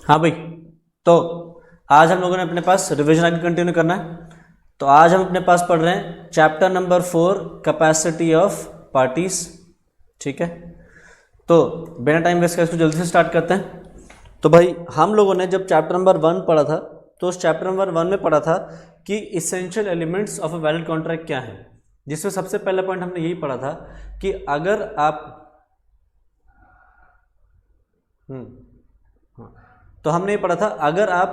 हाँ भाई, तो आज हम लोगों ने अपने पास रिवीजन आगे कंटिन्यू करना है। तो आज हम अपने पास पढ़ रहे हैं chapter number 4 capacity of parties. ठीक है, तो बिना टाइम वेस्ट करे इसको जल्दी से स्टार्ट करते हैं। तो भाई हम लोगों ने जब चैप्टर नंबर 1 पढ़ा था तो उस चैप्टर नंबर 1 में पढ़ा था कि essential elements of a valid contract क्या है, जिसमें सबसे पहला पॉइंट हमने यही पढ़ा था कि अगर आप तो हमने ये पढ़ा था अगर आप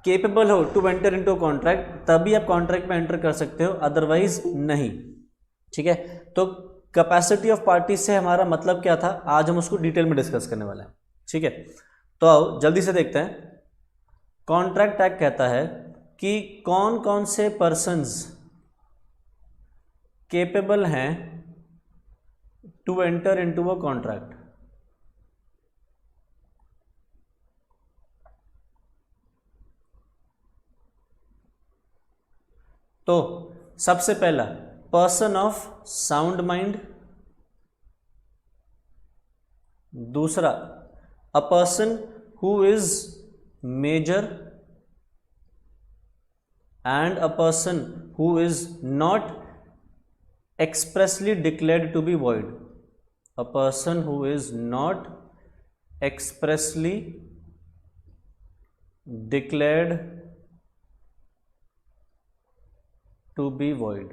केपेबल हो टू एंटर इनटू कॉन्ट्रैक्ट तभी आप कॉन्ट्रैक्ट में एंटर कर सकते हो, अदरवाइज नहीं। ठीक है, तो कैपेसिटी ऑफ पार्टी से हमारा मतलब क्या था, आज हम उसको डिटेल में डिस्कस करने वाले हैं। ठीक है, तो आओ जल्दी से देखते हैं। कॉन्ट्रैक्ट एक्ट कहता है कि कौन कौन से पर्सन्स केपेबल हैं to enter into a contract. तो सबसे पहला पर्सन ऑफ साउंड माइंड, दूसरा a person who is major and a person who is not expressly declared to be void, a person who is not expressly declared to be void।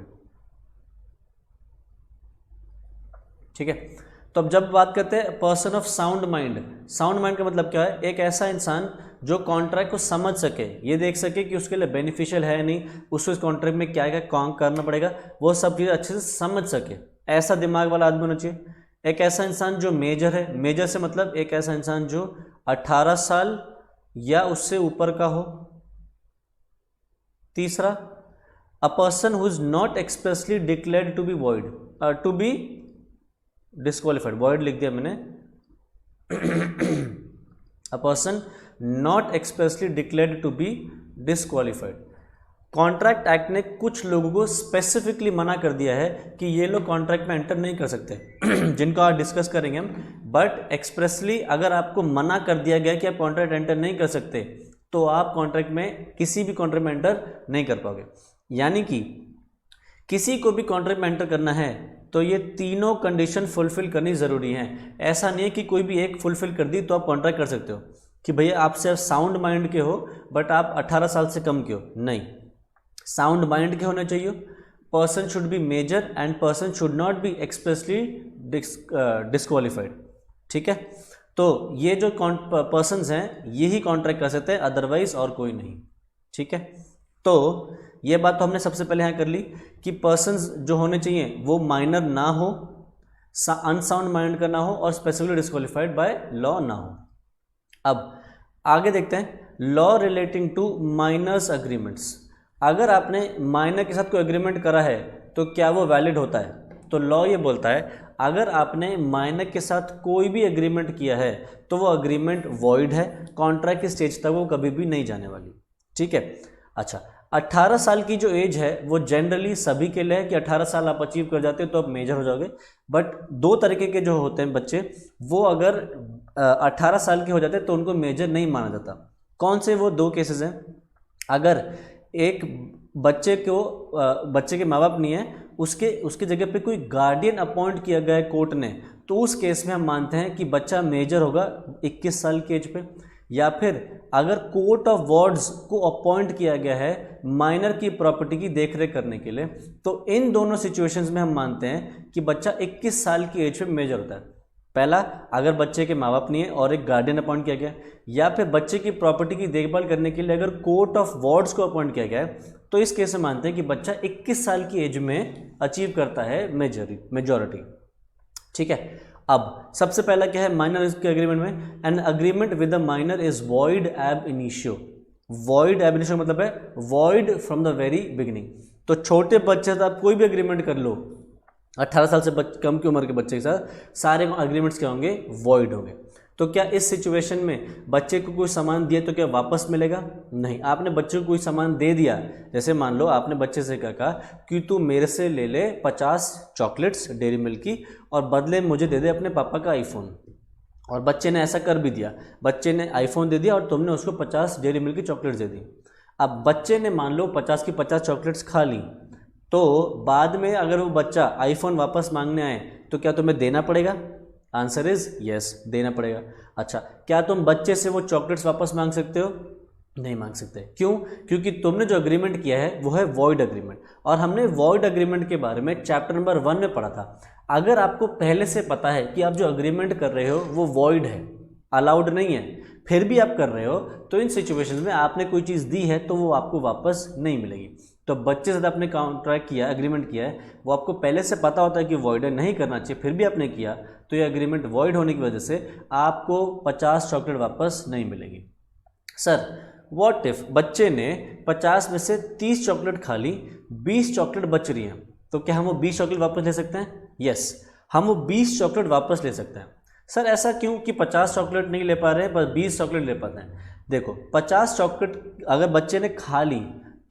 ठीक है, तो अब जब बात करते हैं person of sound mind, sound mind का मतलब क्या है, एक ऐसा इंसान जो कॉन्ट्रैक्ट को समझ सके, ये देख सके कि उसके लिए बेनिफिशियल है नहीं, उसको इस कॉन्ट्रैक्ट में क्या क्या काम करना पड़ेगा, वो सब चीज़ें अच्छे से समझ सके, ऐसा दिमाग वाला आदमी होना चाहिए। एक ऐसा इंसान जो मेजर है, मेजर से मतलब एक ऐसा इंसान जो 18 साल या उससे ऊपर का हो। तीसरा a person who is not expressly declared to be void, to be disqualified, void लिख दिया मैंने। A person not expressly declared to be disqualified. Contract act ने कुछ लोगों को स्पेसिफिकली मना कर दिया है कि ये लोग कॉन्ट्रैक्ट में एंटर नहीं कर सकते जिनको आज डिस्कस करेंगे हम। बट एक्सप्रेसली अगर आपको मना कर दिया गया कि आप कॉन्ट्रैक्ट एंटर नहीं कर सकते तो आप कॉन्ट्रैक्ट में किसी भी कॉन्ट्रैक्ट में एंटर नहीं कर पाओगे। यानी कि किसी को भी कॉन्ट्रैक्ट में एंटर करना है तो ये तीनों कंडीशन फुलफिल करनी ज़रूरी है। ऐसा नहीं है कि कोई भी एक फुलफिल कर दी तो आप कॉन्ट्रैक्ट कर सकते हो कि भैया आप सिर्फ साउंड माइंड के हो बट आप 18 साल से कम के हो, नहीं, साउंड माइंड के होने चाहिए। Person should be major and person should not be expressly disqualified. ठीक है, तो ये जो पर्सन्स हैं यही कॉन्ट्रैक्ट कर सकते हैं, अदरवाइज और कोई नहीं। ठीक है, तो ये बात तो हमने सबसे पहले यहाँ कर ली कि पर्सन्स जो होने चाहिए वो माइनर ना हो, अनसाउंड माइंड का ना हो और स्पेसिफिकली डिस्क्वालिफाइड बाय लॉ ना हो। अब आगे देखते हैं law relating to miners agreements. अगर आपने माइनर के साथ कोई अग्रीमेंट करा है तो क्या वो वैलिड होता है? तो लॉ ये बोलता है अगर आपने माइनर के साथ कोई भी अग्रीमेंट किया है तो वो अग्रीमेंट वॉइड है, कॉन्ट्रैक्ट की स्टेज तक वो कभी भी नहीं जाने वाली। ठीक है, अच्छा 18 साल की जो एज है वो जनरली सभी के लिए है कि 18 साल आप अचीव कर जाते हो तो आप मेजर हो जाओगे। बट दो तरीके के जो होते हैं बच्चे, वो अगर 18 साल के हो जाते हैं तो उनको मेजर नहीं माना जाता। कौन से वो दो केसेस हैं? अगर एक बच्चे के माँ बाप नहीं है, उसके जगह पे कोई गार्डियन अपॉइंट किया गया है कोर्ट ने, तो उस केस में हम मानते हैं कि बच्चा मेजर होगा 21 साल की एज पे। या फिर अगर कोर्ट ऑफ वार्ड्स को अपॉइंट किया गया है माइनर की प्रॉपर्टी की देखरेख करने के लिए, तो इन दोनों सिचुएशंस में हम मानते हैं कि बच्चा 21 साल की एज पे मेजर होता है। पहला, अगर बच्चे के माँ बाप नहीं है और एक गार्डियन अपॉइंट किया गया, या फिर बच्चे की प्रॉपर्टी की देखभाल करने के लिए अगर कोर्ट ऑफ वार्ड्स को अपॉइंट किया गया है, तो इस केस में मानते हैं कि बच्चा 21 साल की एज में अचीव करता है मेजॉरिटी। ठीक है, अब सबसे पहला क्या है माइनर के अग्रीमेंट में, an agreement with the minor is void एब इनिशियो। वॉइड एब इनिशियो मतलब है void from the very beginning. तो छोटे बच्चे से आप कोई भी अग्रीमेंट कर लो, 18 साल से कम की उम्र के बच्चे के साथ सारे अग्रीमेंट्स क्या होंगे? वॉइड होंगे। तो क्या इस सिचुएशन में बच्चे को कोई सामान दिया तो क्या वापस मिलेगा? नहीं। आपने बच्चे को कोई सामान दे दिया, जैसे मान लो आपने बच्चे से क्या कहा कि तू मेरे से ले ले 50 चॉकलेट्स डेयरी मिल्क की और बदले मुझे दे दे अपने पापा का आईफोन, और बच्चे ने ऐसा कर भी दिया, बच्चे ने आईफोन दे दिया और तुमने उसको 50 डेयरी मिल्क की चॉकलेट्स दे दी। अब बच्चे ने मान लो 50 की 50 चॉकलेट्स खा ली, तो बाद में अगर वो बच्चा आईफोन वापस मांगने आए तो क्या तुम्हें देना पड़ेगा? आंसर इज यस, देना पड़ेगा। अच्छा, क्या तुम बच्चे से वो चॉकलेट्स वापस मांग सकते हो? नहीं मांग सकते। क्यों? क्योंकि तुमने जो अग्रीमेंट किया है वो है वॉइड अग्रीमेंट, और हमने वॉइड अग्रीमेंट के बारे में चैप्टर नंबर 1 में पढ़ा था। अगर आपको पहले से पता है कि आप जो अग्रीमेंट कर रहे हो वो वॉइड है, अलाउड नहीं है, फिर भी आप कर रहे हो, तो इन सिचुएशंस में आपने कोई चीज़ दी है तो वो आपको वापस नहीं मिलेगी। तो बच्चे से आपने कॉन्ट्रैक्ट किया, एग्रीमेंट किया है, वो आपको पहले से पता होता है कि वॉइड है, नहीं करना चाहिए, फिर भी आपने किया, तो ये एग्रीमेंट वॉइड होने की वजह से आपको 50 चॉकलेट वापस नहीं मिलेगी। सर व्हाट इफ बच्चे ने 50 में से 30 चॉकलेट खा ली, 20 चॉकलेट बच रही हैं, तो क्या हम वो 20 चॉकलेट वापस ले सकते हैं? यस, हम वो 20 चॉकलेट वापस ले सकते हैं। सर ऐसा क्यों कि 50 चॉकलेट नहीं ले पा रहे हैं, बस 20 चॉकलेट ले पाते हैं? देखो, 50 चॉकलेट अगर बच्चे ने खा ली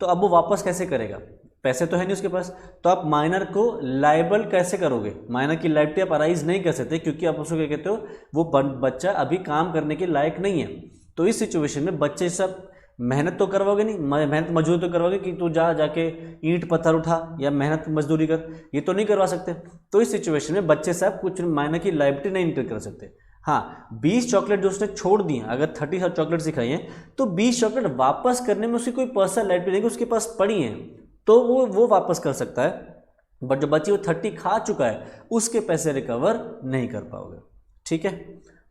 तो अब वो वापस कैसे करेगा? पैसे तो है नहीं उसके पास, तो आप माइनर को लायबल कैसे करोगे? माइनर की लायबिलिटी आप अराइज नहीं कर सकते, क्योंकि आप उसको क्या कहते हो, वो बच्चा अभी काम करने के लायक नहीं है। तो इस सिचुएशन में बच्चे सब मेहनत तो करवाओगे नहीं, मेहनत मजदूरी तो करवाओगे कि तू जाके ईंट पत्थर उठा या मेहनत मजदूरी कर, ये तो नहीं करवा सकते। तो इस सिचुएशन में बच्चे साहब कुछ मायने की लायबिलिटी नहीं इंटर कर सकते। हाँ, 20 चॉकलेट जो उसने छोड़ दी, अगर 30 चॉकलेट सिखाई हैं तो 20 चॉकलेट वापस करने में उसकी कोई पर्सनल लायबिलिटी नहीं, उसके पास पड़ी हैं, तो वो वापस कर सकता है। बट जो बच्ची वो 30 खा चुका है उसके पैसे रिकवर नहीं कर पाओगे। ठीक है,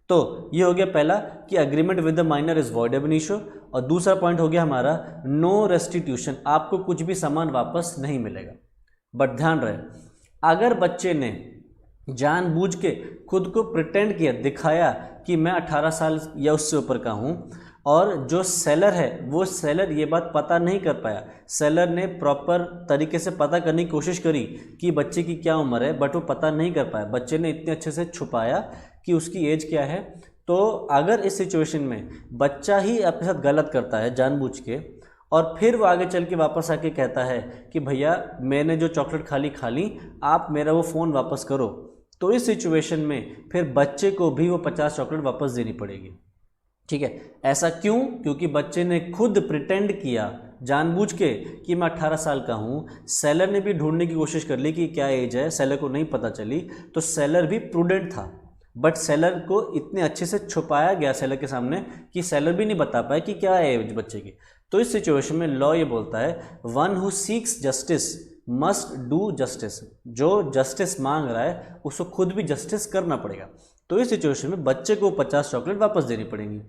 तो ये हो गया पहला कि agreement with the minor is void एब इनिशियो, और दूसरा पॉइंट हो गया हमारा नो रेस्टिट्यूशन, आपको कुछ भी सामान वापस नहीं मिलेगा। बट ध्यान रहे, अगर बच्चे ने जानबूझ के खुद को प्रिटेंड किया, दिखाया कि मैं 18 साल या उससे ऊपर का हूँ, और जो सेलर है वो सेलर ये बात पता नहीं कर पाया, सेलर ने प्रॉपर तरीके से पता करने की कोशिश करी कि बच्चे की क्या उम्र है, बट वो पता नहीं कर पाया, बच्चे ने इतने अच्छे से छुपाया कि उसकी एज क्या है। तो अगर इस सिचुएशन में बच्चा ही अपने साथ गलत करता है जानबूझ के, और फिर वो आगे चल के वापस आके कहता है कि भैया मैंने जो चॉकलेट खा ली, आप मेरा वो फ़ोन वापस करो, तो इस सिचुएशन में फिर बच्चे को भी वो 50 चॉकलेट वापस देनी पड़ेगी। ठीक है, ऐसा क्यों? क्योंकि बच्चे ने खुद प्रिटेंड किया जानबूझ के कि मैं 18 साल का हूँ, सेलर ने भी ढूंढने की कोशिश कर ली कि क्या एज है, सेलर को नहीं पता चली, तो सेलर भी प्रूडेंट था, बट सेलर को इतने अच्छे से छुपाया गया सेलर के सामने कि सेलर भी नहीं बता पाया कि क्या है एज बच्चे की। तो इस सिचुएशन में लॉ ये बोलता है one who seeks justice must do justice, जो जस्टिस मांग रहा है उसको खुद भी जस्टिस करना पड़ेगा। तो इस सिचुएशन में बच्चे को 50 चॉकलेट वापस देनी पड़ेंगी।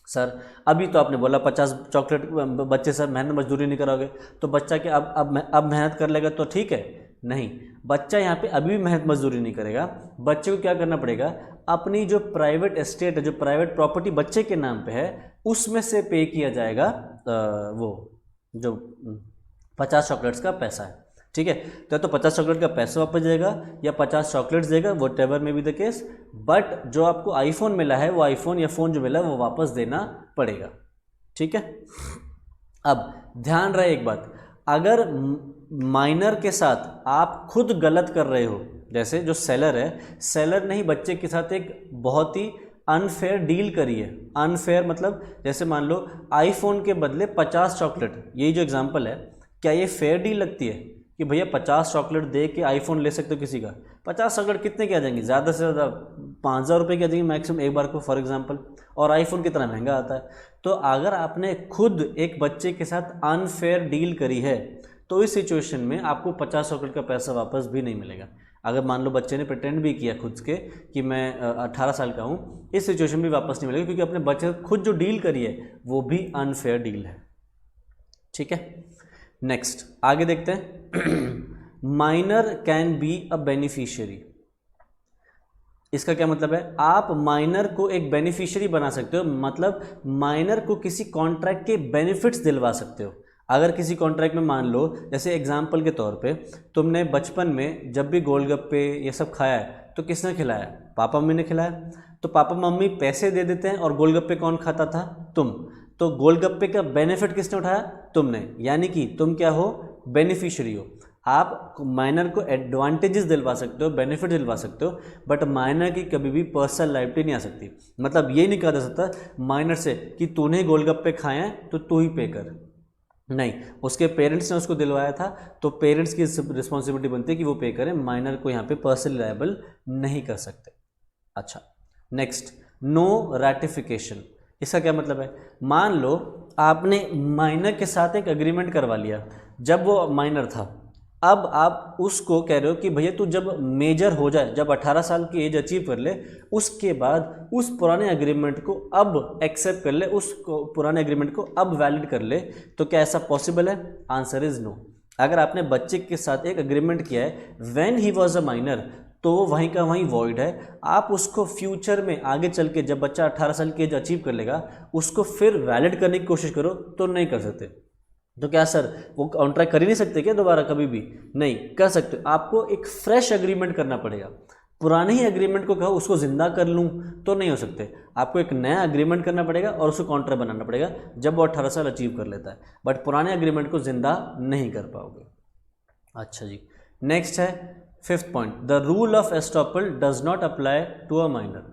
सर अभी तो आपने बोला 50 चॉकलेट बच्चे सर मेहनत मजदूरी नहीं कराओगे, तो बच्चा क्या अब मेहनत कर लेगा तो ठीक है? नहीं, बच्चा यहाँ पे अभी भी मेहनत मजदूरी नहीं करेगा। बच्चे को क्या करना पड़ेगा, अपनी जो प्राइवेट एस्टेट है, जो प्राइवेट प्रॉपर्टी बच्चे के नाम पे है, उसमें से पे किया जाएगा वो जो 50 चॉकलेट्स का पैसा है। ठीक है, तो 50 चॉकलेट का पैसा वापस जाएगा या 50 चॉकलेट्स देगा, what ever may be the case, but जो आपको आईफोन मिला है वो आईफोन या फ़ोन जो मिला है वो वापस देना पड़ेगा। ठीक है, अब ध्यान रहे एक बात, अगर माइनर के साथ आप खुद गलत कर रहे हो, जैसे जो सेलर है, सेलर ने ही बच्चे के साथ एक बहुत ही अनफेयर डील करी है। अनफेयर मतलब जैसे मान लो आईफोन के बदले 50 चॉकलेट, यही जो एग्जांपल है, क्या ये फेयर डील लगती है कि भैया 50 चॉकलेट दे के आईफोन ले सकते हो किसी का? 50 चॉकलेट कितने के आ जाएंगे? ज़्यादा से ज़्यादा 5000 रुपये के आ जाएंगे मैक्सिमम एक बार को, फॉर एग्जांपल, और आईफोन कितना महंगा आता है। तो अगर आपने खुद एक बच्चे के साथ अनफेयर डील करी है तो इस सिचुएशन में आपको 50 चॉकलेट का पैसा वापस भी नहीं मिलेगा। अगर मान लो बच्चे ने प्रिटेंड भी किया खुद के कि मैं 18 साल का हूँ, इस सिचुएशन में भी वापस नहीं मिलेगा, क्योंकि अपने बच्चे खुद जो डील करी है वो भी अनफेयर डील है। ठीक है, नेक्स्ट आगे देखते हैं। Minor can be a beneficiary, इसका क्या मतलब है? आप माइनर को एक बेनिफिशियरी बना सकते हो, मतलब माइनर को किसी कॉन्ट्रैक्ट के बेनिफिट्स दिलवा सकते हो। अगर किसी कॉन्ट्रैक्ट में मान लो, जैसे एग्जाम्पल के तौर पे, तुमने बचपन में जब भी गोलगप्पे ये सब खाया है तो किसने खिलाया? पापा मम्मी ने खिलाया। तो पापा मम्मी पैसे दे देते हैं और गोलगप्पे कौन खाता था? तुम। तो गोलगप्पे का बेनिफिट किसने उठाया? तुमने, यानी कि तुम क्या हो? बेनिफिशियरी हो। आप माइनर को एडवांटेजेस दिलवा सकते हो, बेनिफिट दिलवा सकते हो, बट माइनर की कभी भी पर्सनल लाइबिलिटी नहीं आ सकती। मतलब ये नहीं कहा जा सकता माइनर से कि तूने गोलगप्पे खाए हैं तो तू ही पे कर, नहीं, उसके पेरेंट्स ने उसको दिलवाया था तो पेरेंट्स की रिस्पॉन्सिबिलिटी बनती है कि वो पे करें, माइनर को यहाँ पे पर्सनली लायबल नहीं कर सकते। अच्छा, नेक्स्ट, नो रैटिफिकेशन। इसका क्या मतलब है? मान लो आपने माइनर के साथ एक एग्रीमेंट करवा लिया जब वो माइनर था, अब आप उसको कह रहे हो कि भैया तू जब मेजर हो जाए, जब 18 साल की एज अचीव कर ले, उसके बाद उस पुराने एग्रीमेंट को अब एक्सेप्ट कर ले, उस पुराने एग्रीमेंट को अब वैलिड कर ले। तो क्या ऐसा पॉसिबल है? Answer is no. अगर आपने बच्चे के साथ एक एग्रीमेंट किया है when he was a minor, तो वहीं का वहीं वॉइड है। आप उसको फ्यूचर में आगे चल के जब बच्चा 18 साल की एज अचीव कर लेगा, उसको फिर वैलिड करने की कोशिश करो तो नहीं कर सकते। तो क्या सर वो कॉन्ट्रैक्ट कर ही नहीं सकते क्या दोबारा? कभी भी नहीं कर सकते। आपको एक फ्रेश एग्रीमेंट करना पड़ेगा। पुराने ही एग्रीमेंट को कहो उसको जिंदा कर लूँ तो नहीं हो सकते, आपको एक नया एग्रीमेंट करना पड़ेगा और उसको कॉन्ट्रैक्ट बनाना पड़ेगा जब वो 18 साल अचीव कर लेता है, बट पुराने एग्रीमेंट को जिंदा नहीं कर पाओगे। अच्छा जी, नेक्स्ट है 5th point, the rule of estoppel does not apply to a minor.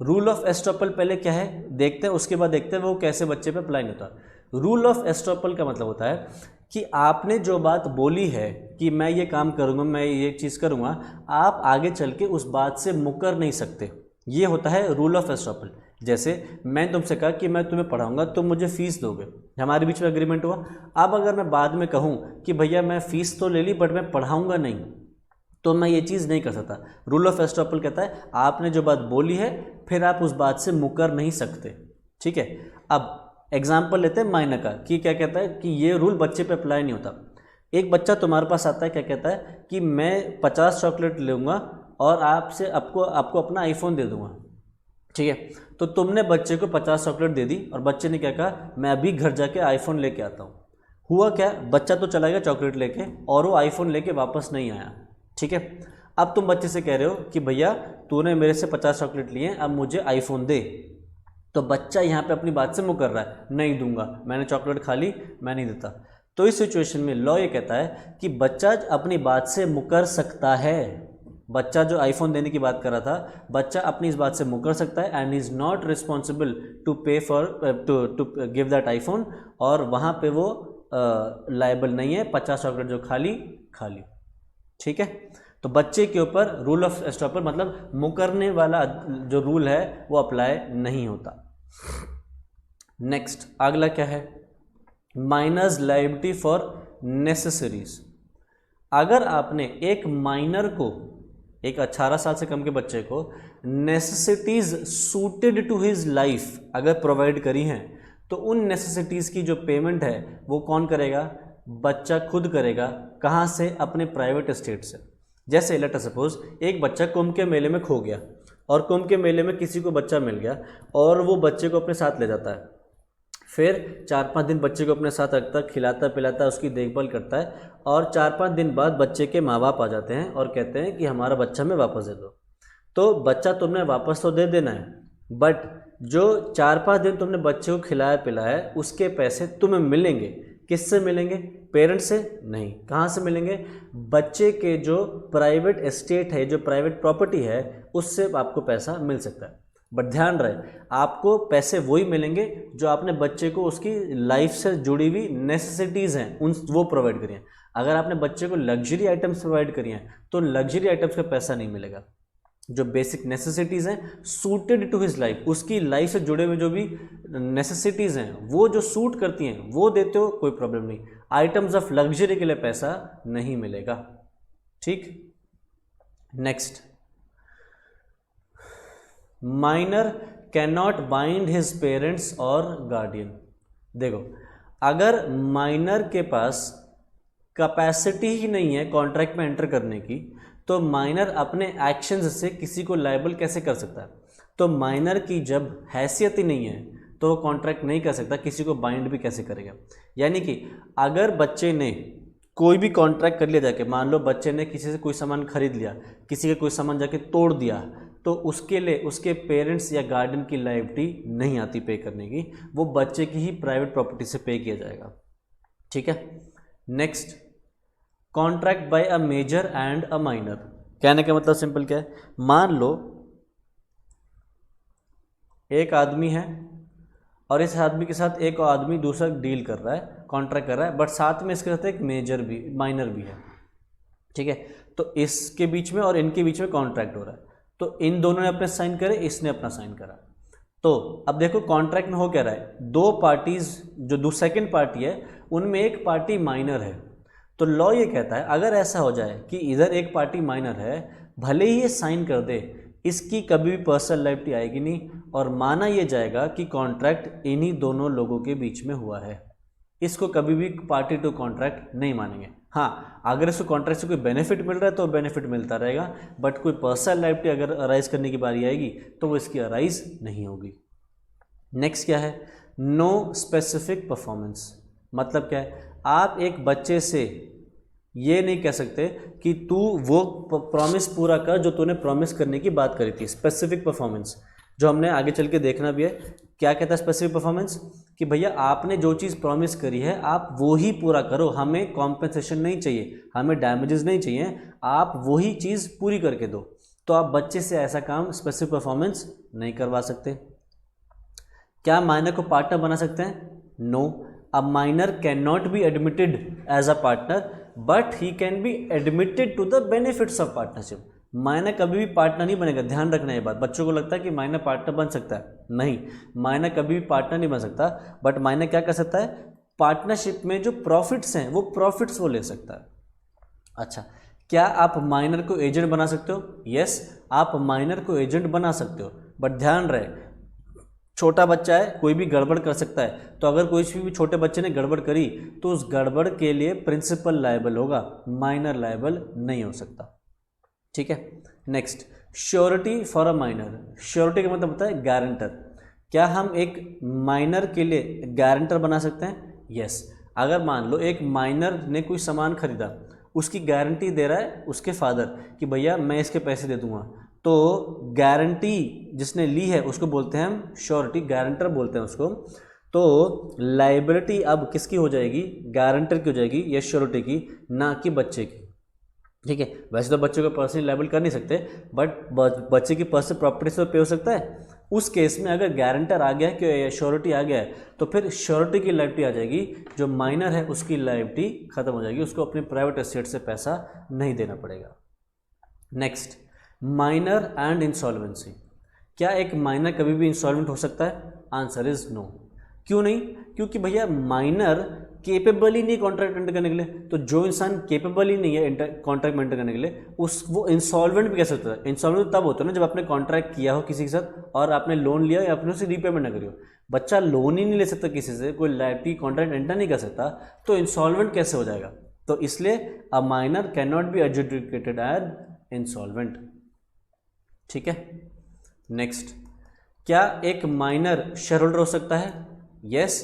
Rule of estoppel पहले क्या है देखते हैं, उसके बाद देखते हैं वो कैसे बच्चे पे अप्लाई नहीं होता। रूल ऑफ एस्टॉपल का मतलब होता है कि आपने जो बात बोली है कि मैं ये काम करूँगा, मैं ये चीज़ करूँगा, आप आगे चल के उस बात से मुकर नहीं सकते। ये होता है रूल ऑफ एस्टॉपल। जैसे मैं तुमसे कहा कि मैं तुम्हें पढ़ाऊँगा, तुम मुझे फ़ीस दोगे, हमारे बीच में एग्रीमेंट हुआ। अब अगर मैं बाद में कहूँ कि भैया मैं फ़ीस तो ले ली बट मैं पढ़ाऊँगा नहीं, तो मैं ये चीज़ नहीं कर सकता। रूल ऑफ एस्टॉपल कहता है आपने जो बात बोली है फिर आप उस बात से मुकर नहीं सकते। ठीक है, अब एग्जाम्पल लेते हैं माइनर का कि क्या कहता है कि ये रूल बच्चे पे अप्लाई नहीं होता। एक बच्चा तुम्हारे पास आता है, क्या कहता है कि मैं 50 चॉकलेट लूँगा और आपसे आपको अपना आईफोन दे दूँगा। ठीक है, तो तुमने बच्चे को 50 चॉकलेट दे दी और बच्चे ने क्या कहा, मैं अभी घर जाके आईफोन लेके आता हूँ। हुआ क्या, बच्चा तो चला गया चॉकलेट लेके और वो आईफोन लेके वापस नहीं आया। ठीक है, अब तुम बच्चे से कह रहे हो कि भैया तूने मेरे से 50 चॉकलेट लिए, अब मुझे आईफोन दे। तो बच्चा यहाँ पे अपनी बात से मुकर रहा है, नहीं दूंगा, मैंने चॉकलेट खा ली, मैं नहीं देता। तो इस सिचुएशन में लॉ ये कहता है कि बच्चा अपनी बात से मुकर सकता है। बच्चा जो आईफोन देने की बात कर रहा था, बच्चा अपनी इस बात से मुकर सकता है and is not responsible to pay for to give that iPhone, और वहाँ पे वो लायबल नहीं है, 50 चॉकलेट जो खा ली। ठीक है, तो बच्चे के ऊपर रूल ऑफ एस्टॉपल मतलब मुकरने वाला जो रूल है वो अप्लाई नहीं होता। नेक्स्ट अगला क्या है, माइनर्स लायबिलिटी फॉर नेसेसरीज। अगर आपने एक माइनर को, एक 18 साल से कम के बच्चे को necessities suited to his life अगर प्रोवाइड करी हैं, तो उन नेसेसिटीज़ की जो पेमेंट है वो कौन करेगा? बच्चा खुद करेगा। कहाँ से? अपने प्राइवेट एस्टेट से। जैसे लेट सपोज एक बच्चा कुंभ के मेले में खो गया और कुंभ के मेले में किसी को बच्चा मिल गया और वो बच्चे को अपने साथ ले जाता है, फिर 4-5 दिन बच्चे को अपने साथ रखता है, खिलाता पिलाता है, उसकी देखभाल करता है, और 4-5 दिन बाद बच्चे के माँ बाप आ जाते हैं और कहते हैं कि हमारा बच्चा हमें वापस दे दो। तो बच्चा तुमने वापस तो दे देना है, बट जो 4-5 दिन तुमने बच्चे को खिलाया पिलाया है उसके पैसे तुम्हें मिलेंगे। किससे मिलेंगे? पेरेंट्स से नहीं। कहाँ से मिलेंगे? बच्चे के जो प्राइवेट एस्टेट है, जो प्राइवेट प्रॉपर्टी है, उससे आपको पैसा मिल सकता है। बट ध्यान रहे, आपको पैसे वही मिलेंगे जो आपने बच्चे को उसकी लाइफ से जुड़ी हुई नेसेसिटीज़ हैं उन वो प्रोवाइड करिए। अगर आपने बच्चे को लग्जरी आइटम्स प्रोवाइड करिए हैं तो लग्जरी आइटम्स का पैसा नहीं मिलेगा। जो बेसिक नेसेसिटीज़ हैं सूटेड टू हिज लाइफ, उसकी लाइफ से जुड़े हुए जो भी नेसेसिटीज़ हैं वो जो सूट करती हैं वो देते हो, कोई प्रॉब्लम नहीं। आइटम्स ऑफ लग्जरी के लिए पैसा नहीं मिलेगा। ठीक, next, minor can not bind his parents और गार्डियन। देखो, अगर माइनर के पास कैपेसिटी ही नहीं है कॉन्ट्रैक्ट में एंटर करने की, तो माइनर अपने एक्शंस से किसी को लायबल कैसे कर सकता है? तो माइनर की जब हैसियत ही नहीं है तो वो कॉन्ट्रैक्ट नहीं कर सकता, किसी को बाइंड भी कैसे करेगा? यानी कि अगर बच्चे ने कोई भी कॉन्ट्रैक्ट कर लिया जाके, मान लो बच्चे ने किसी से कोई सामान खरीद लिया, किसी का कोई सामान जाके तोड़ दिया, तो उसके लिए उसके पेरेंट्स या गार्डियन की लायबिलिटी नहीं आती पे करने की, वो बच्चे की ही प्राइवेट प्रॉपर्टी से पे किया जाएगा। ठीक है, next, contract by a major and a minor. कहने का मतलब सिंपल क्या है, मान लो एक आदमी है और इस आदमी के साथ एक आदमी दूसरा डील कर रहा है, कॉन्ट्रैक्ट कर रहा है, बट साथ में इसके साथ एक मेजर भी माइनर भी है, ठीक है। तो इसके बीच में और इनके बीच में कॉन्ट्रैक्ट हो रहा है, तो इन दोनों ने अपने साइन करे, इसने अपना साइन करा। तो अब देखो कॉन्ट्रैक्ट में हो क्या रहा है, दो पार्टीज, जो सेकंड पार्टी है उनमें एक पार्टी माइनर है। तो लॉ ये कहता है अगर ऐसा हो जाए कि इधर एक पार्टी माइनर है, भले ही ये साइन कर दे, इसकी कभी भी पर्सनल लायबिलिटी आएगी नहीं और माना ये जाएगा कि कॉन्ट्रैक्ट इन्हीं दोनों लोगों के बीच में हुआ है। इसको कभी भी पार्टी टू कॉन्ट्रैक्ट नहीं मानेंगे। हाँ, अगर इसको कॉन्ट्रैक्ट से कोई बेनिफिट मिल रहा है तो बेनिफिट मिलता रहेगा, बट कोई पर्सनल लायबिलिटी अगर अराइज करने की बारी आएगी तो वो इसकी अराइज नहीं होगी। नेक्स्ट क्या है, नो स्पेसिफिक परफॉर्मेंस। मतलब क्या है, आप एक बच्चे से ये नहीं कह सकते कि तू वो प्रॉमिस पूरा कर जो तूने प्रॉमिस करने की बात करी थी। स्पेसिफिक परफॉर्मेंस जो हमने आगे चल के देखना भी है, क्या कहता है स्पेसिफिक परफॉर्मेंस, कि भैया आपने जो चीज़ प्रॉमिस करी है आप वो ही पूरा करो, हमें कॉम्पेंसेशन नहीं चाहिए, हमें डैमेजेस नहीं चाहिए, आप वही चीज़ पूरी करके दो। तो आप बच्चे से ऐसा काम स्पेसिफिक परफॉर्मेंस नहीं करवा सकते। क्या माइनर को पार्टनर बना सकते हैं? No. A minor can not be admitted as a partner but he can be admitted to the benefits of partnership. Minor कभी भी पार्टनर नहीं बनेगा, ध्यान रखना ये बात। बच्चों को लगता है कि माइनर पार्टनर बन सकता है, नहीं, माइनर कभी भी पार्टनर नहीं बन सकता, बट माइनर क्या कर सकता है, पार्टनरशिप में जो प्रॉफिट्स हैं वो प्रॉफिट्स वो ले सकता है। अच्छा, क्या आप माइनर को एजेंट बना सकते हो? यस, आप माइनर को एजेंट बना सकते हो, बट ध्यान रहे छोटा बच्चा है, कोई भी गड़बड़ कर सकता है। तो अगर कोई भी छोटे बच्चे ने गड़बड़ करी तो उस गड़बड़ के लिए प्रिंसिपल लायबल होगा, माइनर लायबल नहीं हो सकता, ठीक है। Next, surety for a minor. Surety का मतलब होता है गारंटर। क्या हम एक माइनर के लिए गारंटर बना सकते हैं? यस। अगर मान लो एक माइनर ने कोई सामान खरीदा, उसकी गारंटी दे रहा है उसके फादर कि भैया मैं इसके पैसे दे दूंगा, तो गारंटी जिसने ली है उसको बोलते हैं हम श्योरिटी, गारंटर बोलते हैं उसको। तो लायबिलिटी अब किसकी हो जाएगी? गारंटर की हो जाएगी या श्योरिटी की, ना कि बच्चे की, ठीक है। वैसे तो बच्चे को पर्सनली लायबल कर नहीं सकते, बट बच्चे की पर्सनल प्रॉपर्टी से पे हो सकता है। उस केस में अगर गारंटर आ गया कि श्योरिटी आ गया है तो फिर श्योरिटी की लायबिलिटी आ जाएगी, जो माइनर है उसकी लायबिलिटी खत्म हो जाएगी, उसको अपने प्राइवेट एसेट से पैसा नहीं देना पड़ेगा। Next, minor and insolvency. क्या एक माइनर कभी भी इंसॉल्वेंट हो सकता है? Answer is no. क्यों नहीं? क्योंकि भैया माइनर केपेबल ही नहीं कॉन्ट्रैक्ट एंटर करने के लिए। तो जो इंसान केपेबल ही नहीं है कॉन्ट्रैक्ट एंटर करने के लिए, वो इंसॉल्वेंट भी कैसे होता है? इंसॉल्वेंट तब होता है ना जब आपने कॉन्ट्रैक्ट किया हो किसी के साथ और आपने लोन लिया या आपने उसे रीपेमेंट ना करी हो। बच्चा लोन ही नहीं ले सकता किसी से, कोई लायबिलिटी कॉन्ट्रैक्ट एंटर नहीं कर सकता, तो इंसॉल्वेंट कैसे हो जाएगा? तो इसलिए a minor can not be adjudicated as insolvent, ठीक है। नेक्स्ट, क्या एक माइनर शेयर होल्डर हो सकता है? यस,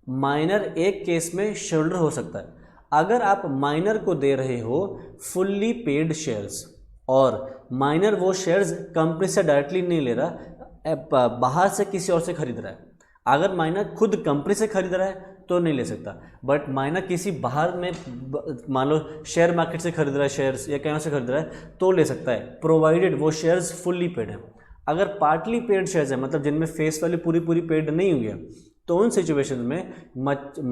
माइनर एक केस में शेयर होल्डर हो सकता है। अगर आप माइनर को दे रहे हो फुल्ली पेड शेयर्स और माइनर वो शेयर्स कंपनी से डायरेक्टली नहीं ले रहा, बाहर से किसी और से खरीद रहा है। अगर माइनर खुद कंपनी से खरीद रहा है तो नहीं ले सकता, बट माइनर किसी बाहर में मान लो शेयर मार्केट से खरीद रहा है शेयर्स या कहीं से खरीद रहा है तो ले सकता है, प्रोवाइडेड वो शेयर्स फुल्ली पेड है। अगर पार्टली पेड शेयर्स है, मतलब जिनमें फेस वैल्यू पूरी पेड नहीं हुई है, तो उन सिचुएशन में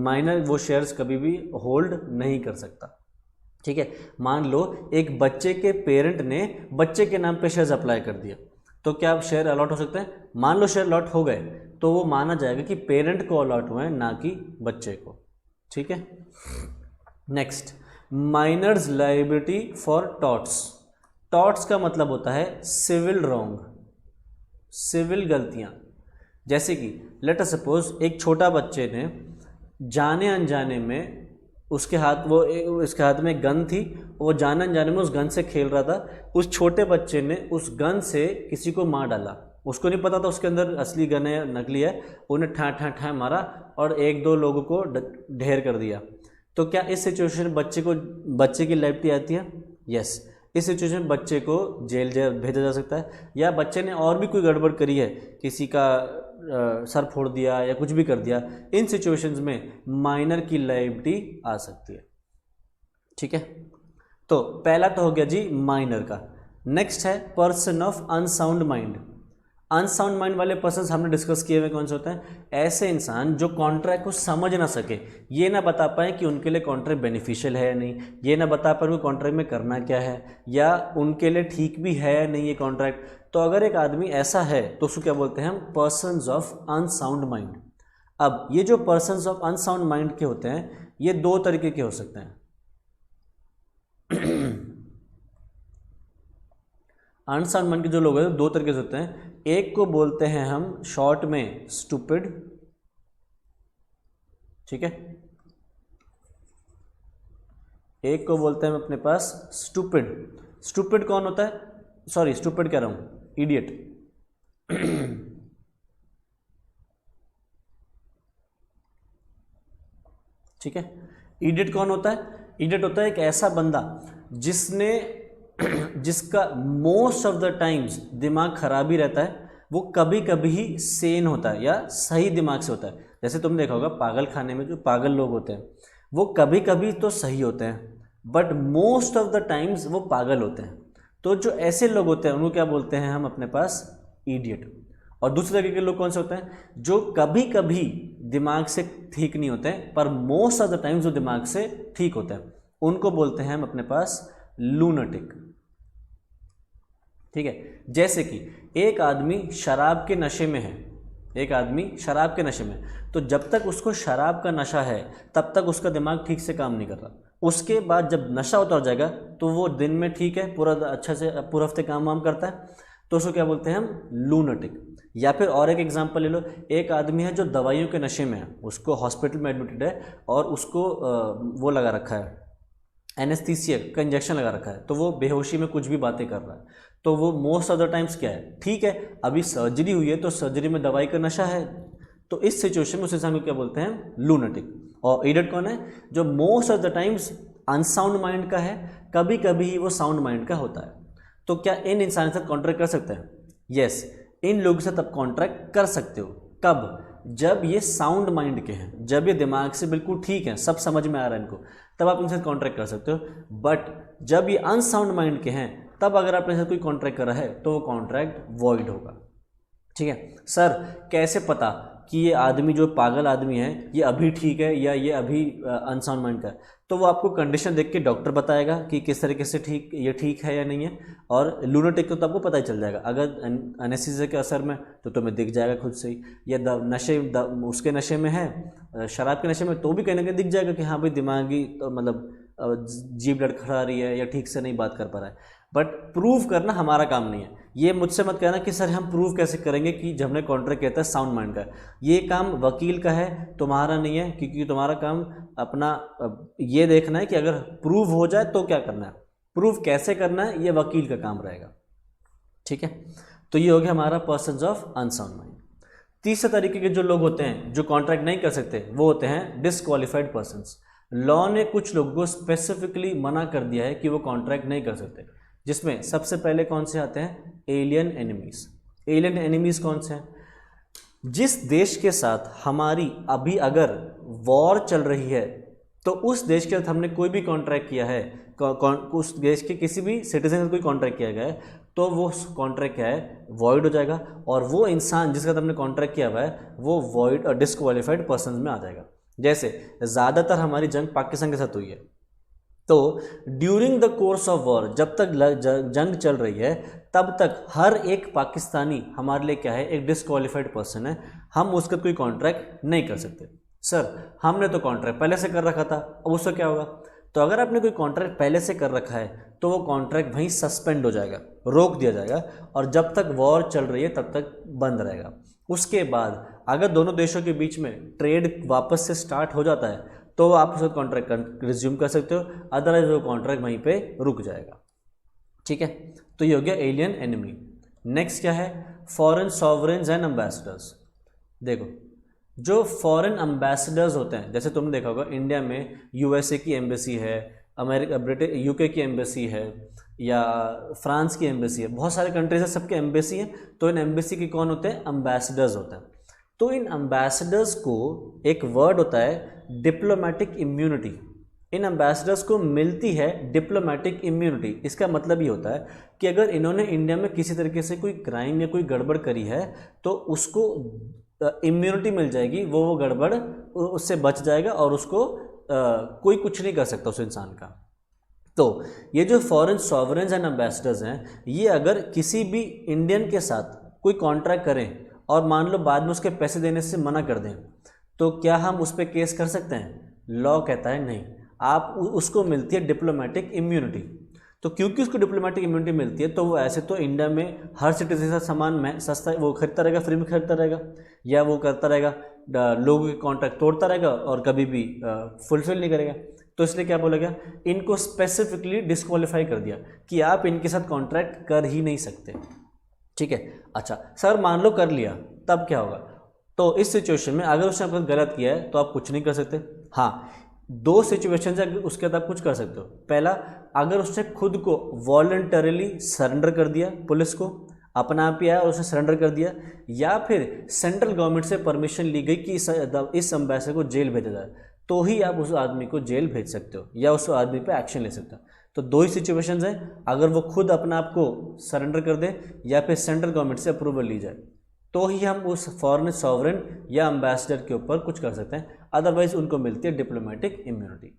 माइनर वो शेयर्स कभी भी होल्ड नहीं कर सकता, ठीक है। मान लो एक बच्चे के पेरेंट ने बच्चे के नाम पे शेयर्स अप्लाई कर दिया, तो क्या शेयर अलॉट हो सकते हैं? मान लो शेयर अलॉट हो गए तो वो माना जाएगा कि पेरेंट को अलॉट हुए हैं, ना कि बच्चे को, ठीक है। Next, minors liability for torts. Torts का मतलब होता है सिविल रॉन्ग, सिविल गलतियां। जैसे कि लेट अस सपोज एक छोटा बच्चे ने जाने अनजाने में उसके हाथ में गन थी, वो जाने अनजाने में उस गन से खेल रहा था, उस छोटे बच्चे ने उस गन से किसी को मार डाला। उसको नहीं पता था उसके अंदर असली गन है नकली है, उन्हें ठा मारा और एक दो लोगों को ढेर कर दिया। तो क्या इस सिचुएशन में बच्चे की लायबिलिटी आती है? यस। इस सिचुएशन में बच्चे को जेल भेजा जा सकता है, या बच्चे ने और भी कोई गड़बड़ करी है, किसी का सर फोड़ दिया या कुछ भी कर दिया, इन सिचुएशंस में माइनर की लायबिलिटी आ सकती है, ठीक है, तो पहला तो हो गया जी माइनर का। नेक्स्ट है person of unsound mind. Unsound mind वाले पर्सन हमने डिस्कस किए हुए कौन से होते हैं? ऐसे इंसान जो कॉन्ट्रैक्ट को समझ ना सके, ये ना बता पाए कि उनके लिए कॉन्ट्रैक्ट बेनिफिशियल है या नहीं, ये ना बता पाए उनको कॉन्ट्रैक्ट में करना क्या है, या उनके लिए ठीक भी है या नहीं ये कॉन्ट्रैक्ट। तो अगर एक आदमी ऐसा है तो उसको क्या बोलते हैं हम? Persons of unsound mind. अब ये जो पर्सन्स ऑफ अनसाउंड माइंड के होते हैं, ये दो तरीके के हो सकते हैं। अनसाउंड माइंड के जो लोग हैं दो तरीके से होते हैं। एक को बोलते हैं हम शॉर्ट में स्टूपिड, ठीक है, एक को बोलते हैं अपने पास स्टूपिड। स्टूपिड कौन होता है? सॉरी, स्टूपिड कह रहा हूं, इडियट। ठीक है, इडियट कौन होता है? इडियट होता है एक ऐसा बंदा जिसने जिसका मोस्ट ऑफ द टाइम्स दिमाग खराब ही रहता है, वो कभी कभी ही सेन होता है या सही दिमाग से होता है। जैसे तुमने देखा होगा पागल खाने में जो पागल लोग होते हैं वो कभी कभी तो सही होते हैं, but most of the times वो पागल होते हैं। तो जो ऐसे लोग होते हैं उनको क्या बोलते हैं हम अपने पास? इडियट। और दूसरे तरीके के लोग कौन से होते हैं? जो कभी कभी दिमाग से ठीक नहीं होते हैं पर मोस्ट ऑफ द टाइम्स जो दिमाग से ठीक होते हैं, उनको बोलते हैं हम अपने पास लूनेटिक। ठीक है, जैसे कि एक आदमी शराब के नशे में है, एक आदमी शराब के नशे में, तो जब तक उसको शराब का नशा है तब तक उसका दिमाग ठीक से काम नहीं कर रहा। उसके बाद जब नशा उतर जाएगा तो वो दिन में ठीक है, पूरा अच्छा से पूरा हफ्ते काम वाम करता है, तो उसको क्या बोलते हैं हम? लूनेटिक। या फिर और एक एग्जांपल ले लो, एक आदमी है जो दवाइयों के नशे में है, उसको हॉस्पिटल में एडमिटेड है और उसको वो लगा रखा है, एनेस्थीसिया का इंजेक्शन लगा रखा है, तो वो बेहोशी में कुछ भी बातें कर रहा है, तो वो मोस्ट ऑफ द टाइम्स क्या है? ठीक है, अभी सर्जरी हुई है तो सर्जरी में दवाई का नशा है, तो इस सिचुएशन में उस इंसान को क्या बोलते हैं? लूनेटिक। और इडियट कौन है? जो most of the times unsound mind का है, कभी कभी ही वो साउंड माइंड का होता है। तो क्या इन इंसान के साथ कॉन्ट्रैक्ट कर सकते हैं? यस, इन लोगों के साथ आप कॉन्ट्रैक्ट कर सकते हो। कब? जब ये साउंड माइंड के हैं, जब ये दिमाग से बिल्कुल ठीक है, सब समझ में आ रहा है इनको, तब आप इनसे कॉन्ट्रैक्ट कर सकते हो। बट जब ये अनसाउंड माइंड के हैं, तब अगर आपने साथ कोई कॉन्ट्रैक्ट करा है तो वो कॉन्ट्रैक्ट वॉइड होगा। ठीक है सर, कैसे पता कि ये आदमी जो पागल आदमी है ये अभी ठीक है या ये अभी अनसाउंड माइंड का है? तो वो आपको कंडीशन देख के डॉक्टर बताएगा कि किस तरीके से ये ठीक है या नहीं है। और लूनेटिक को तो आपको पता ही चल जाएगा, अगर एनेस्थीसिया के असर में तो तुम्हें दिख जाएगा खुद से ही, या उसके नशे में है, शराब के नशे में, तो भी कहीं ना कहीं दिख जाएगा कि हाँ भाई दिमागी तो मतलब जीभ लड़खड़ा रही है या ठीक से नहीं बात कर पा रहा है। बट प्रूव करना हमारा काम नहीं है। ये मुझसे मत कहना कि सर हम प्रूव कैसे करेंगे कि जब हमने कॉन्ट्रैक्ट किया था साउंड माइंड का। ये काम वकील का है, तुम्हारा नहीं है, क्योंकि तुम्हारा काम अपना ये देखना है कि अगर प्रूव हो जाए तो क्या करना है, प्रूव कैसे करना है ये वकील का काम रहेगा। ठीक है, तो ये हो गया हमारा पर्सन्स ऑफ अनसाउंड माइंड। तीसरे तरीके के जो लोग होते हैं जो कॉन्ट्रैक्ट नहीं कर सकते, वो होते हैं डिसक्वालिफाइड पर्सन्स। लॉ ने कुछ लोगों को स्पेसिफिकली मना कर दिया है कि वो कॉन्ट्रैक्ट नहीं कर सकते, जिसमें सबसे पहले कौन से आते हैं? Alien enemies. एलियन एनिमीज कौन से हैं? जिस देश के साथ हमारी अभी अगर वॉर चल रही है तो उस देश के साथ हमने कोई भी कॉन्ट्रैक्ट किया है, उस देश के किसी भी सिटीजन से कोई कॉन्ट्रैक्ट किया गया है, तो वो कॉन्ट्रैक्ट क्या है? वॉइड हो जाएगा, और वो इंसान जिसके साथ हमने कॉन्ट्रैक्ट किया हुआ है वो वॉइड और डिसक्वालिफाइड पर्सन में आ जाएगा। जैसे ज़्यादातर हमारी जंग पाकिस्तान के साथ हुई है, तो during the course of war, जब तक जंग चल रही है तब तक हर एक पाकिस्तानी हमारे लिए क्या है? एक डिसक्वालिफाइड पर्सन है, हम उसका कोई कॉन्ट्रैक्ट नहीं कर सकते। सर हमने तो कॉन्ट्रैक्ट पहले से कर रखा था, अब उसका क्या होगा? तो अगर आपने कोई कॉन्ट्रैक्ट पहले से कर रखा है तो वो कॉन्ट्रैक्ट वहीं सस्पेंड हो जाएगा, रोक दिया जाएगा, और जब तक वॉर चल रही है तब तक बंद रहेगा। उसके बाद अगर दोनों देशों के बीच में ट्रेड वापस से स्टार्ट हो जाता है तो आप उसका कॉन्ट्रैक्ट रिज्यूम कर सकते हो, अदरवाइज वो कॉन्ट्रैक्ट वहीं पे रुक जाएगा। ठीक है, तो ये हो गया एलियन एनिमी। नेक्स्ट क्या है? Foreign sovereigns and ambassadors. देखो, जो फॉरेन एम्बेसडर्स होते हैं, जैसे तुमने देखा होगा इंडिया में यूएसए की एम्बेसी है, अमेरिका यूके की एम्बेसी है, या फ्रांस की एम्बेसी है, बहुत सारे कंट्रीज है, सबके एम्बेसी है। तो इन एम्बेसी के कौन होते हैं? एम्बेसडर्स होते हैं। तो इन एम्बेसडर्स को एक वर्ड होता है डिप्लोमेटिक इम्यूनिटी। इन एम्बेसडर्स को मिलती है डिप्लोमेटिक इम्यूनिटी। इसका मतलब ये होता है कि अगर इन्होंने इंडिया में किसी तरीके से कोई क्राइम या कोई गड़बड़ करी है तो उसको इम्यूनिटी मिल जाएगी, वो गड़बड़ उससे बच जाएगा और उसको कोई कुछ नहीं कर सकता उस इंसान का। तो ये जो फॉरेन सॉवरेन्स एंड एम्बेसडर्स हैं, ये अगर किसी भी इंडियन के साथ कोई कॉन्ट्रैक्ट करें और मान लो बाद में उसके पैसे देने से मना कर दें, तो क्या हम उस पर केस कर सकते हैं? लॉ कहता है नहीं, आप उसको मिलती है डिप्लोमेटिक इम्यूनिटी। तो क्योंकि उसको डिप्लोमेटिक इम्यूनिटी मिलती है तो वो ऐसे तो इंडिया में हर सिटीजन का सामान में सस्ता वो खरीदता रहेगा, फ्री में खरीदता रहेगा, या वो करता रहेगा लोगों के कॉन्ट्रैक्ट तोड़ता रहेगा और कभी भी फुलफिल नहीं करेगा। तो इसलिए क्या बोला गया, इनको स्पेसिफिकली डिस्क्वालीफाई कर दिया कि आप इनके साथ कॉन्ट्रैक्ट कर ही नहीं सकते। ठीक है, अच्छा सर मान लो कर लिया, तब क्या होगा? तो इस सिचुएशन में अगर उसने आपको गलत किया है तो आप कुछ नहीं कर सकते। हाँ, दो सिचुएशन है उसके बाद आप कुछ कर सकते हो। पहला, अगर उसने खुद को वॉलंटरीली सरेंडर कर दिया, पुलिस को अपना आप ही आया और उसने सरेंडर कर दिया, या फिर सेंट्रल गवर्नमेंट से परमिशन ली गई कि इस एम्बेसडर को जेल भेजा जाए, तो ही आप उस आदमी को जेल भेज सकते हो या उस आदमी पे एक्शन ले सकते हो। तो दो ही सिचुएशंस हैं, अगर वो खुद अपना आप को सरेंडर कर दे या फिर सेंट्रल गवर्नमेंट से अप्रूवल ली जाए, तो ही हम उस फॉरेन सॉवरेन या एम्बेसडर के ऊपर कुछ कर सकते हैं, अदरवाइज उनको मिलती है डिप्लोमेटिक इम्यूनिटी।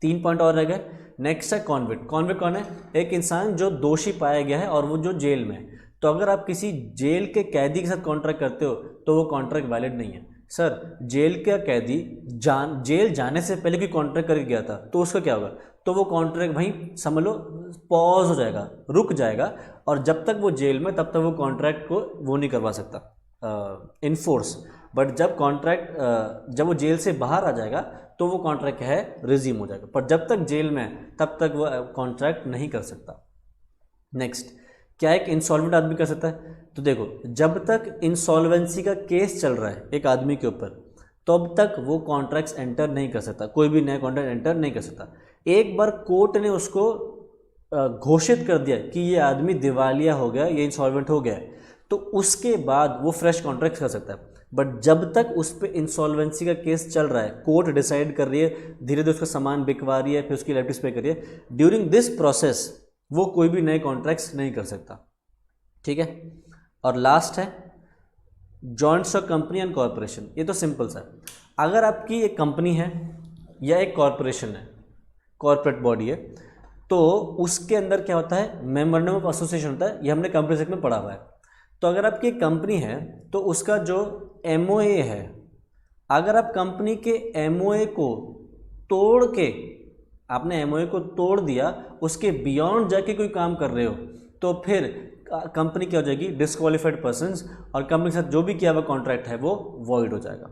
3 पॉइंट और रह गए। नेक्स्ट है कॉन्विक्ट। कॉन्विक्ट कौन है? एक इंसान जो दोषी पाया गया है और वो जो जेल में है। तो अगर आप किसी जेल के कैदी के साथ कॉन्ट्रैक्ट करते हो तो वो कॉन्ट्रैक्ट वैलिड नहीं है। सर, जेल का कैदी जेल जाने से पहले कोई कॉन्ट्रैक्ट करके गया था तो उसका क्या होगा? तो वो कॉन्ट्रैक्ट वहीं समझ लो पॉज हो जाएगा, रुक जाएगा, और जब तक वो जेल में तब तक वो कॉन्ट्रैक्ट को वो नहीं करवा सकता इन्फोर्स। बट जब कॉन्ट्रैक्ट जब वो जेल से बाहर आ जाएगा तो वो कॉन्ट्रैक्ट है रिज्यूम हो जाएगा, पर जब तक जेल में है तब तक वो कॉन्ट्रैक्ट नहीं कर सकता। नेक्स्ट, क्या एक इंसॉल्वेंट आदमी कर सकता है? तो देखो, जब तक इंसॉल्वेंसी का केस चल रहा है एक आदमी के ऊपर, तब तक वो कॉन्ट्रैक्ट्स एंटर नहीं कर सकता, कोई भी नया कॉन्ट्रैक्ट एंटर नहीं कर सकता। एक बार कोर्ट ने उसको घोषित कर दिया कि ये आदमी दिवालिया हो गया, ये इंसॉल्वेंट हो गया है, तो उसके बाद वो फ्रेश कॉन्ट्रैक्ट कर सकता है। बट जब तक उस पर इंसॉल्वेंसी का केस चल रहा है, कोर्ट डिसाइड कर रही है, धीरे धीरे उसका सामान बिकवा रही है, फिर उसकी लाइबिलिटीज पे कर रही है, ड्यूरिंग दिस प्रोसेस वो कोई भी नए कॉन्ट्रैक्ट्स नहीं कर सकता। ठीक है, और लास्ट है joint stock company and corporation. ये तो सिंपल सा है। अगर आपकी एक कंपनी है या एक कॉर्पोरेशन है, कॉर्पोरेट बॉडी है, तो उसके अंदर क्या होता है? मेमोरेंडम ऑफ एसोसिएशन होता है, ये हमने कंपनी एक्ट में पढ़ा हुआ है। तो अगर आपकी एक कंपनी है तो उसका जो एमओए है, अगर आप कंपनी के एमओए को तोड़ के, आपने एमओए को तोड़ दिया, उसके बियॉन्ड जाके कोई काम कर रहे हो, तो फिर कंपनी क्या हो जाएगी? डिस्क्वालीफाइड पर्सन्स, और कंपनी के साथ जो भी किया हुआ कॉन्ट्रैक्ट है वो वॉइड हो जाएगा।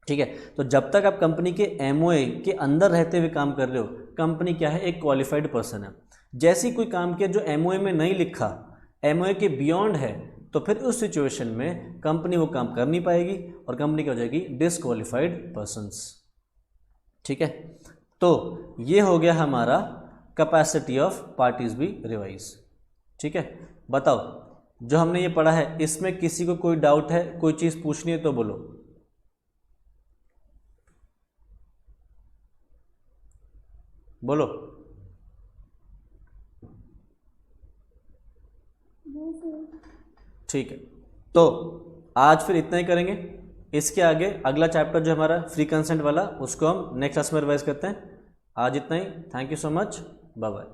ठीक है, तो जब तक आप कंपनी के एमओए के अंदर रहते हुए काम कर रहे हो, कंपनी क्या है? एक क्वालिफाइड पर्सन है। जैसे ही कोई काम किया जो एमओए में नहीं लिखा, एमओए के बियॉन्ड है, तो फिर उस सिचुएशन में कंपनी वो काम कर नहीं पाएगी और कंपनी क्या हो जाएगी? Disqualified persons. ठीक है, तो ये हो गया हमारा capacity of parties be revise. ठीक है, बताओ जो हमने ये पढ़ा है इसमें किसी को कोई डाउट है, कोई चीज़ पूछनी है तो बोलो। बोलो। ठीक है, तो आज फिर इतना ही करेंगे। इसके आगे अगला चैप्टर जो हमारा फ्री कंसेंट वाला, उसको हम नेक्स्ट क्लास में रिवाइज करते हैं। आज इतना ही। Thank you so much, bye bye.